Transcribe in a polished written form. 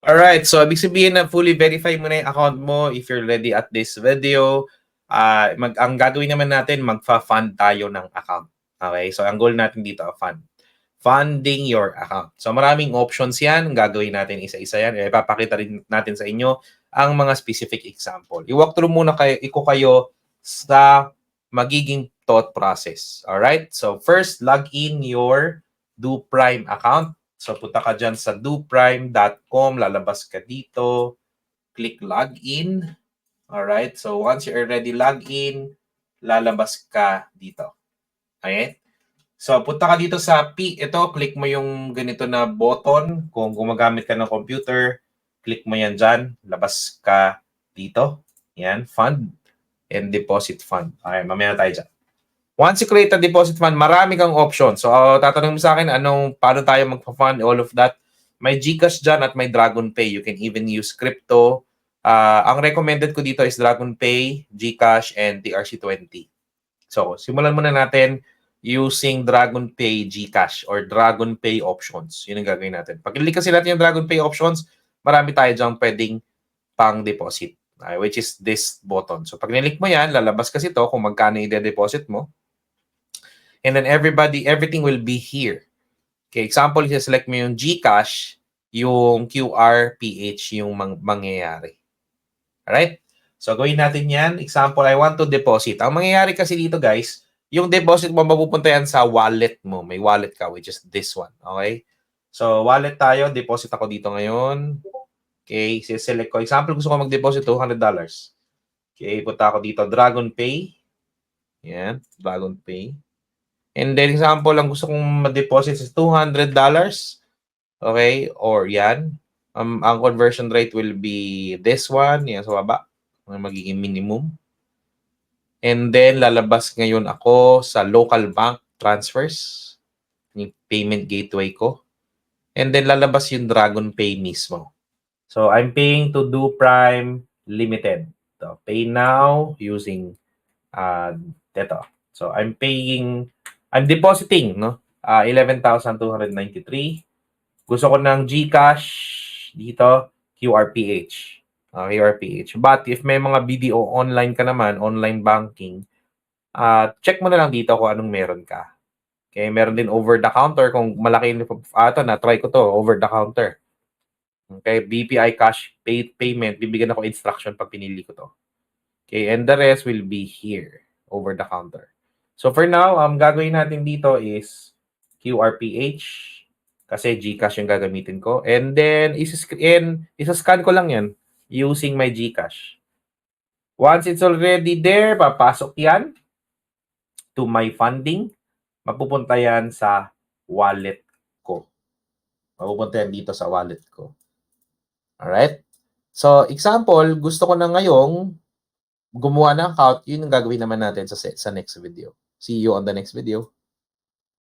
Alright, so ibig sabihin na fully verify mo na yung account mo if you're ready at this video. Ang gagawin naman natin, magfa-fund tayo ng account. Okay, so ang goal natin dito, funding your account. So maraming options yan. Gagawin natin isa-isa yan. Ipapakita rin natin sa inyo ang mga specific example. I-walk through muna kayo sa magiging thought process. Alright, so first, log in your DoPrime account. So, punta ka dyan sa doprime.com, lalabas ka dito, click login. Alright, so once you're already login, lalabas ka dito. Okay? So, punta ka dito sa ito, click mo yung ganito na button. Kung gumagamit ka ng computer, click mo yan dyan, labas ka dito. Yan, fund and deposit fund. Okay, mamaya tayo dyan. Once you create a deposit fund, marami kang option. So, tatanungin mo sa akin, paano tayo magpa-fund, all of that. May GCash dyan at may DragonPay. You can even use crypto. Ang recommended ko dito is DragonPay, GCash, and TRC20. So, simulan muna natin using DragonPay GCash or DragonPay options. Yun ang gagawin natin. Pag click kasi natin yung DragonPay options, marami tayo dyan pwedeng pang-deposit. Which is this button. So, pag nilik mo yan, lalabas kasi to kung magkano i-deposit mo. And then everything will be here. Okay, example, select mo yung GCash, yung QR, PH, yung mangyayari. Alright? So, gawin natin yan. Example, I want to deposit. Ang mangyayari kasi dito, guys, yung deposit mo, mapupunta yan sa wallet mo. May wallet ka, which is this one. Okay? So, wallet tayo. Deposit ako dito ngayon. Okay, select ko. Example, gusto ko mag-deposit $200. Okay, punta ako dito. DragonPay. Yan, DragonPay. And then example, ang gusto kong ma-deposit is $200. Okay? Or yan. Ang conversion rate will be this one. Yan sa baba. Ang magiging minimum. And then lalabas ngayon ako sa local bank transfers. Yung payment gateway ko. And then lalabas yung DragonPay mismo. So I'm paying to DoPrime Limited. So, pay now using ito. So I'm depositing, no? 11,293. Gusto ko ng GCash dito, QRPH. QRPH. But if may mga BDO online ka naman, online banking, check mo na lang dito kung anong meron ka. Okay, meron din over the counter kung malaki na-try ko to, over the counter. Okay, BPI cash payment, bibigyan ako instruction pag pinili ko to. Okay, and the rest will be here, over the counter. So for now, gagawin natin dito is QRPH kasi GCash yung gagamitin ko. And then, isa-scan ko lang yan using my GCash. Once it's already there, papasok yan to my funding. Mapupunta yan sa wallet ko. Mapupunta yan dito sa wallet ko. Alright? So, example, gusto ko na ngayong gumawa ng account, yun ang gagawin naman natin sa next video. See you on the next video.